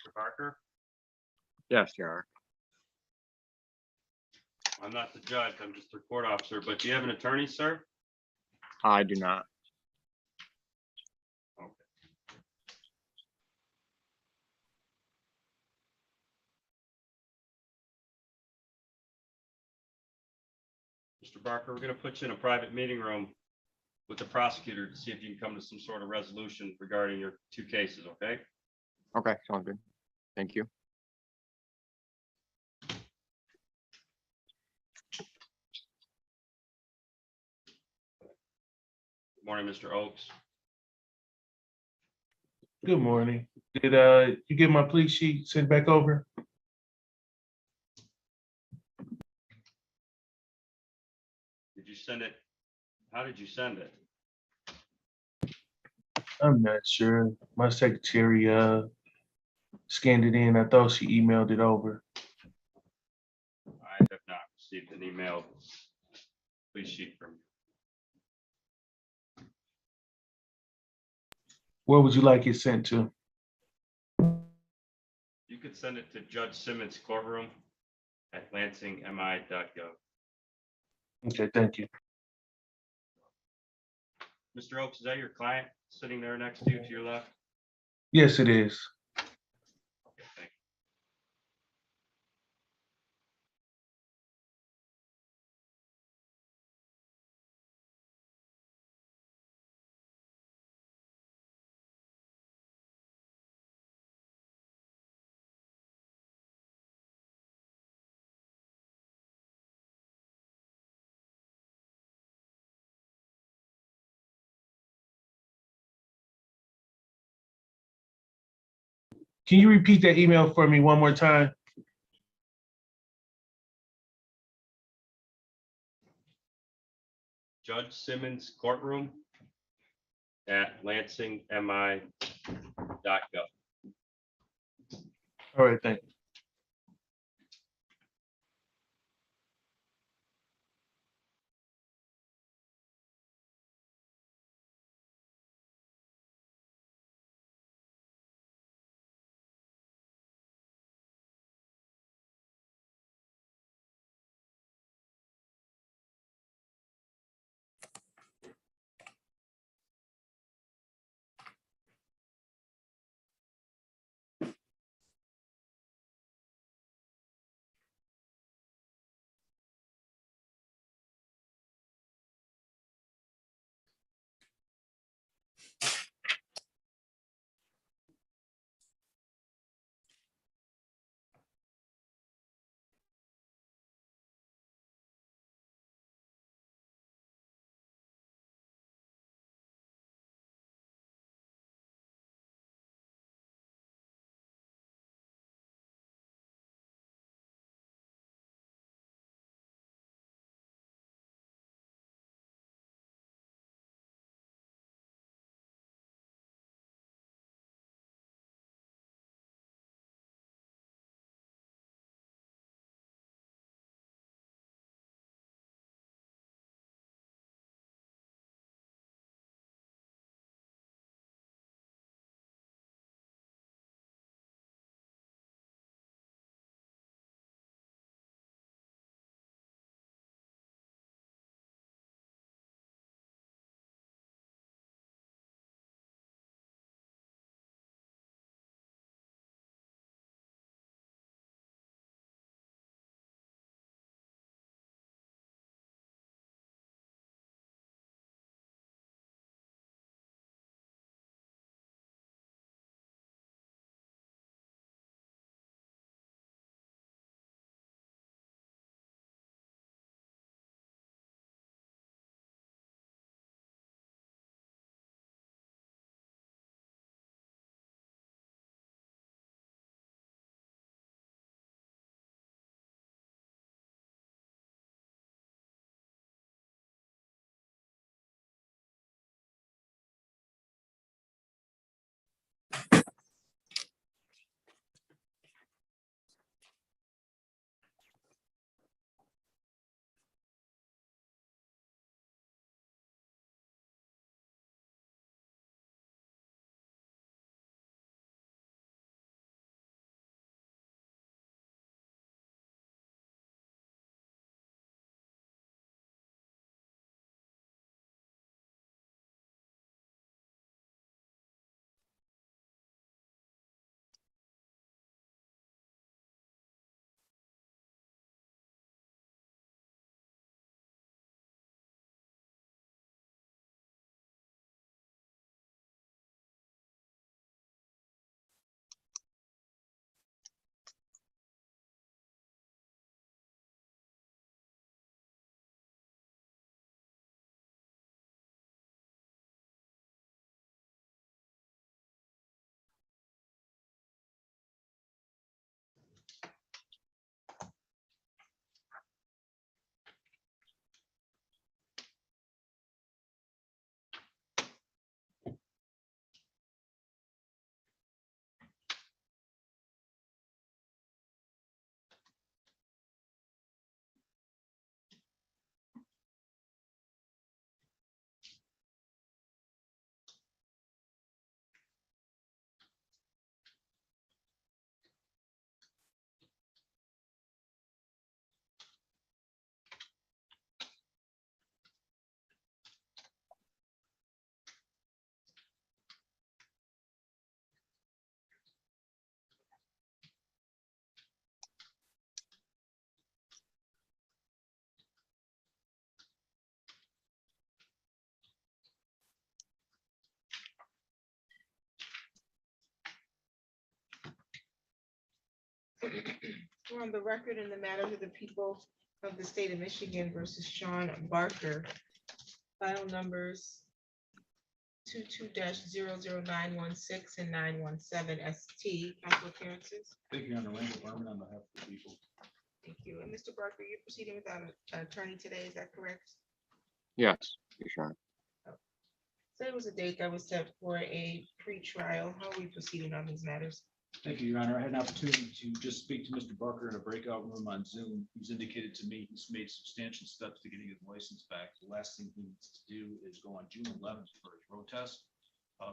Mr. Barker? Yes, you are. I'm not the judge, I'm just the court officer, but do you have an attorney, sir? I do not. Okay. Mr. Barker, we're going to put you in a private meeting room with the prosecutor to see if you can come to some sort of resolution regarding your two cases, okay? Okay, sounds good. Thank you. Good morning, Mr. Oakes. Good morning. Did you get my plea sheet sent back over? Did you send it? How did you send it? I'm not sure. My secretary scanned it in. I thought she emailed it over. I have not received an email plea sheet from you. Where would you like it sent to? You could send it to Judge Simmons courtroom at lansingmi.gov. Okay, thank you. Mr. Oakes, is that your client sitting there next to you to your left? Yes, it is. Can you repeat that email for me one more time? Judge Simmons courtroom at lansingmi.gov. All right, thank you. We're on the record in the matter of the people of the state of Michigan versus Sean Barker. File numbers 22-00916 and 917 ST. Council appearances. Thank you, Honor. Randall Berman on behalf of the people. Thank you. And Mr. Barker, you're proceeding without an attorney today, is that correct? Yes, yes, Your Honor. Today was a date that was set for a pre-trial. How are we proceeding on these matters? Thank you, Your Honor. I had an opportunity to just speak to Mr. Barker in a breakout room on Zoom. He's indicated to me he's made substantial steps to getting his license back. The last thing he needs to do is go on June 11th for his road test.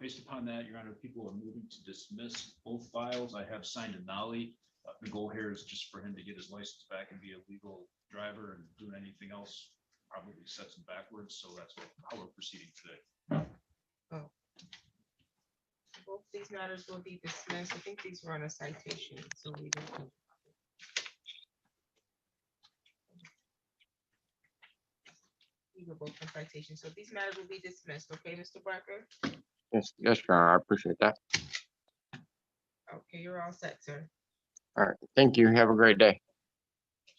Based upon that, Your Honor, people are moving to dismiss both files. I have signed a nollie. The goal here is just for him to get his license back and be a legal driver, and doing anything else probably sets him backwards. So that's how we're proceeding today. Both these matters will be dismissed. I think these were on a citation, so we don't. These were both on citations, so these matters will be dismissed. Okay, Mr. Barker? Yes, yes, Your Honor. I appreciate that. Okay, you're all set, sir. All right. Thank you. Have a great day.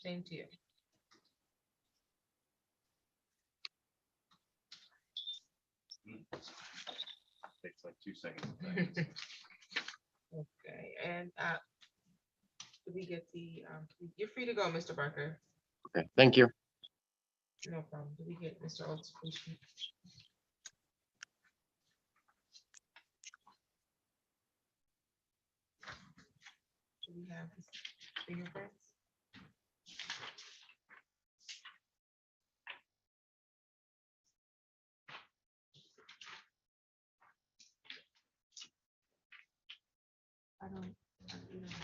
Same to you. Takes like 2 seconds. Okay, and do we get the, you're free to go, Mr. Barker. Okay, thank you. No problem. Do we get Mr. Oates? Please? Do we have his fingerprints? I don't. we don't have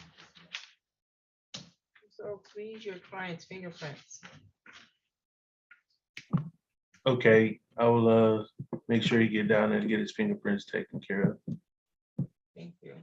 this. So we need your client's fingerprints. Okay, I will make sure you get down there and get his fingerprints taken care of. Thank you.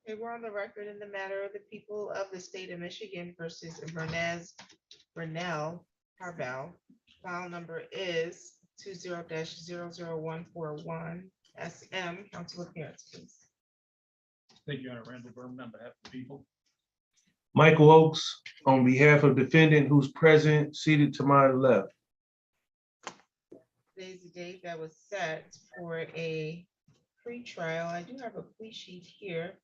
Okay, we're on the record in the matter of the people of the state of Michigan versus Bernell Harvell. File number is 20-00141 SM. Council appearance, please. Thank you, Honor. Randall Berman on behalf of the people. Michael Oakes, on behalf of defendant who's present, seated to my left. Today's the date that was set for a pre-trial. I do have a plea sheet here.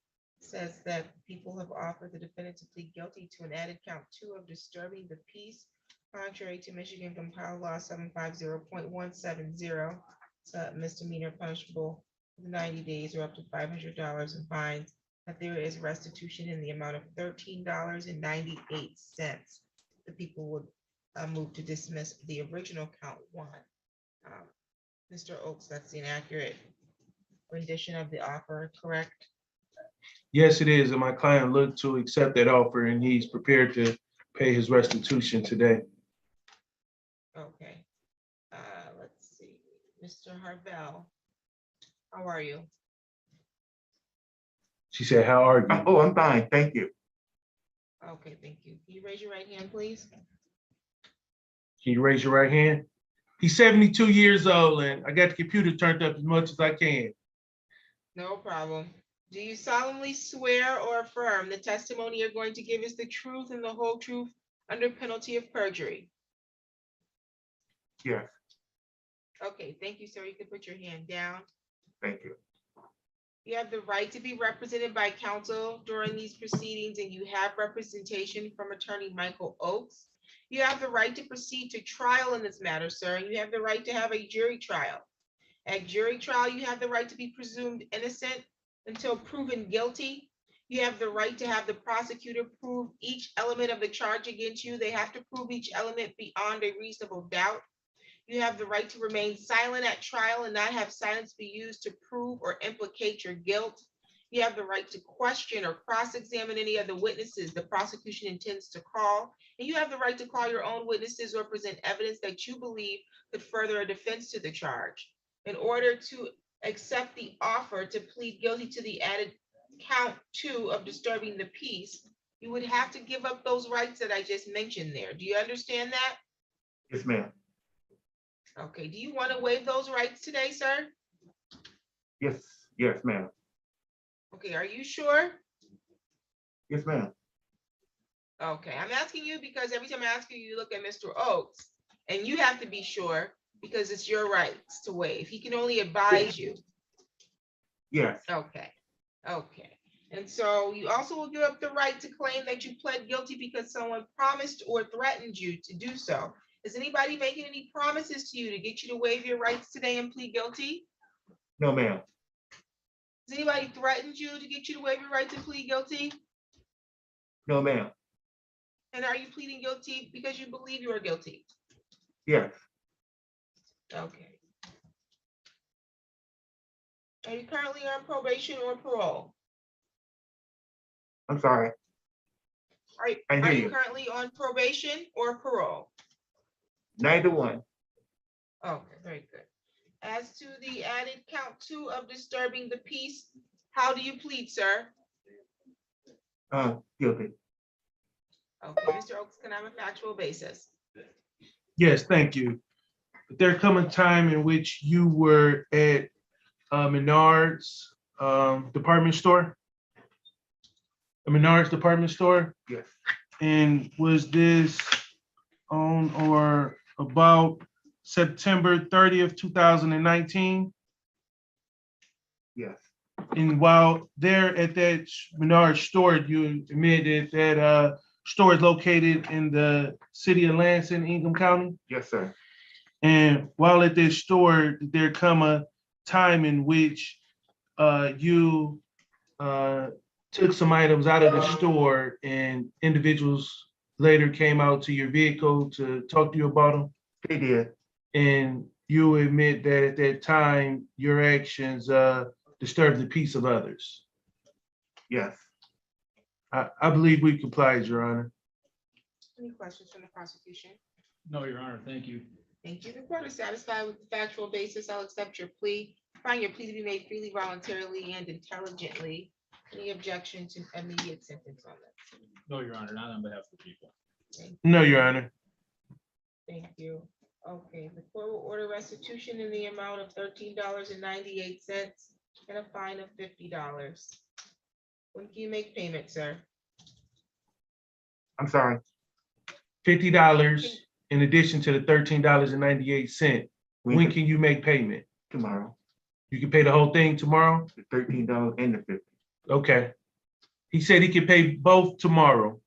Says that people have offered the defendant to plead guilty to an added count 2 of disturbing the peace contrary to Michigan compiled law 750.170. It's a misdemeanor punishable with 90 days or up to $500 in fines. That there is restitution in the amount of $13.98. The people would move to dismiss the original count 1. Mr. Oakes, that's the inaccurate rendition of the offer, correct? Yes, it is, and my client looked to accept that offer, and he's prepared to pay his restitution today. Okay. Let's see, Mr. Harvell, how are you? She said, "How are you?" Oh, I'm fine, thank you. Okay, thank you. Can you raise your right hand, please? Can you raise your right hand? He's 72 years old, and I got the computer turned up as much as I can. No problem. Do you solemnly swear or affirm the testimony you're going to give is the truth and the whole truth under penalty of perjury? Yes, Okay, thank you, sir. You can put your hand down. thank you. You have the right to be represented by counsel during these proceedings, and you have representation from attorney Michael Oakes. You have the right to proceed to trial in this matter, sir. You have the right to have a jury trial. At jury trial, you have the right to be presumed innocent until proven guilty. You have the right to have the prosecutor prove each element of the charge against you. They have to prove each element beyond a reasonable doubt. You have the right to remain silent at trial and not have silence be used to prove or implicate your guilt. You have the right to question or cross-examine any of the witnesses the prosecution intends to call. And you have the right to call your own witnesses or present evidence that you believe could further a defense to the charge. In order to accept the offer to plead guilty to the added count 2 of disturbing the peace, you would have to give up those rights that I just mentioned there. Do you understand that? Yes, ma'am. Okay, do you want to waive those rights today, sir? Yes, ma'am. Okay, are you sure? Yes, ma'am. Okay, I'm asking you because every time I ask you, you look at Mr. Oakes, and you have to be sure because it's your rights to waive. He can only advise you. Yes. Okay, okay. And so you also will give up the right to claim that you pled guilty because someone promised or threatened you to do so. Is anybody making any promises to you to get you to waive your rights today and plead guilty? No, ma'am. Has anybody threatened you to get you to waive your rights and plead guilty? No, ma'am. And are you pleading guilty because you believe you are guilty? Yes. Okay. Are you currently on probation or parole? I'm sorry. I hear Are you you. currently on probation or parole? Neither one. Okay, very good. As to the added count 2 of disturbing the peace, how do you plead, sir? Guilty. Okay, Mr. Oakes, can I have a factual basis? Yes, thank you. There come a time in which you were at Menards department store? A Menards department store? Yes. And was this on or about September 30th, 2019? Yes. And while there at that Menards store, you admitted that store is located in the city of Lansing, Ingham County? Yes, sir. And while at this store, did there come a time in which you took some items out of the store and individuals later came out to your vehicle to talk to you about them? They did. And you admit that at that time, your actions disturbed the peace of others? Yes. I believe we complied, Your Honor. Any questions from the prosecution? No, Your Honor, thank you. Thank you. The court is satisfied with the factual basis. I'll accept your plea. Find your plea to be made freely, voluntarily, and intelligently. Any objection to immediate sentence on that? No, Your Honor, not on behalf of the people. No, Your Honor. Thank you. Okay, the court will order restitution in the amount of $13.98 and a fine of $50. When can you make payment, sir? I'm sorry. $50 in addition to the $13.98. When can you make payment? Tomorrow. You can pay the whole thing tomorrow? The $13 and the 50. Okay. He said he could pay both tomorrow.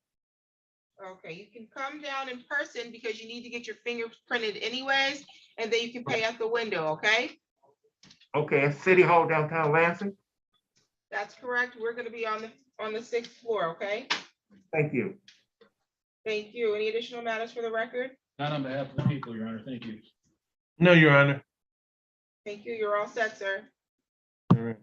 Okay, you can come down in person because you need to get your fingers printed anyways, and then you can pay at the window, okay? Okay, at City Hall downtown Lansing? That's correct. We're gonna be on the 6th floor, okay? Thank you. Thank you. Any additional matters for the record? Not on behalf of the people, Your Honor, thank you. No, Your Honor. Thank you. You're all set, sir. All right.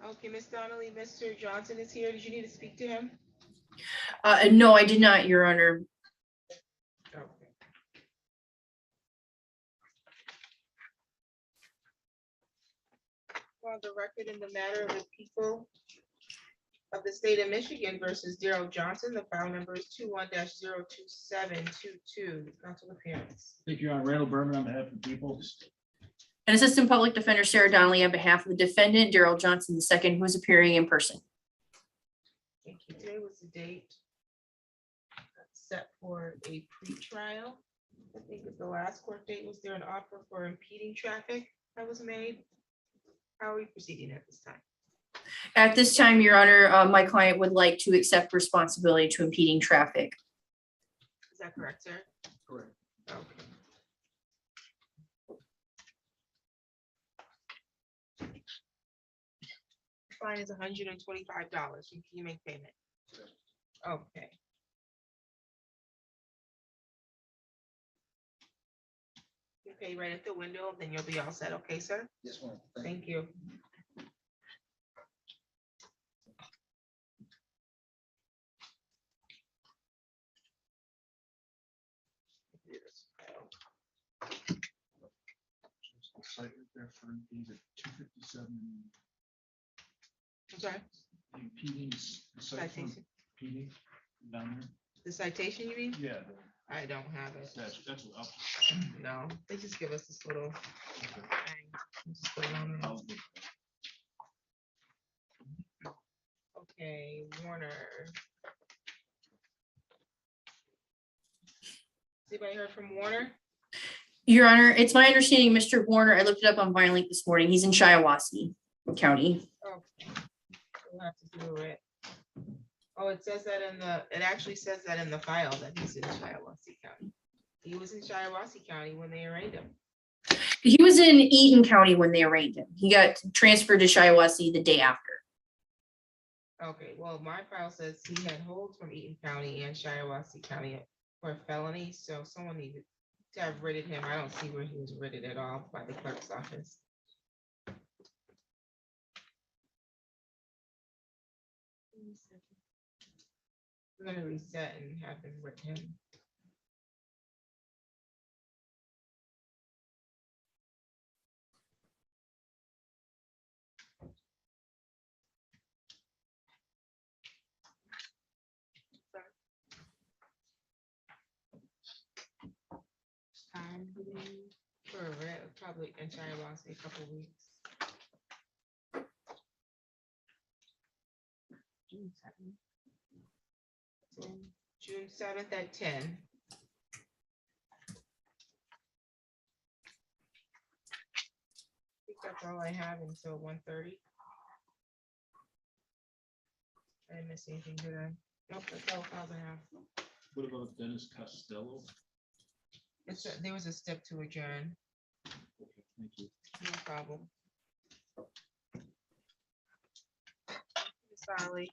Okay, Ms. Donnelly, Mr. Johnson is here. Did you need to speak to him? No, I did not, Your Honor. Okay. On the record in the matter of the people of the state of Michigan versus Daryl Johnson, the file number is 21-02722. Council appearance. Thank you, Your Honor. Randall Berman on behalf of the people. And Assistant Public Defender Sarah Donnelly on behalf of the defendant, Daryl Johnson II, who is appearing in person. Thank you. Today was the date set for a pretrial. I think at the last court date, was there an offer for impeding traffic that was made? How are we proceeding at this time? At this time, Your Honor, my client would like to accept responsibility to impeding traffic. Is that correct, sir? Correct. Okay. Fine is $125. Can you make payment? Okay. You pay right at the window, then you'll be all set. Okay, sir? Yes, ma'am. Thank you. Site right there for these at 257. I'm sorry, Impeding, the site for citation. impeding down The citation, you mean? there. Yeah. I don't have it. That's what No, they just give us this little thing. Just put it on there. Okay, Warner. Has anybody heard from Warner? Your Honor, it's my understanding, Mr. Warner, I looked it up on Violink this morning. He's in Shiawassee County. Okay. We'll have to do it. Oh, it says that in the, it actually says that in the file that he's in Shiawassee County. He was in Shiawassee County when they arraigned him. He was in Eaton County when they arraigned him. He got transferred to Shiawassee the day after. Okay, well, my file says he had holds from Eaton County and Shiawassee County for a felony, so someone needed to have written him. I don't see where he was written at all by the clerk's office. We're gonna reset and have them written him. For a red, probably in Shiawassee, a couple weeks. June 7th. June 7th at 10. I think that's all I have until 1:30. I didn't miss anything, did I? Nope, that's all files I have. What about Dennis Costello? There was a step to adjourn, Okay, thank you. no problem. Sorry.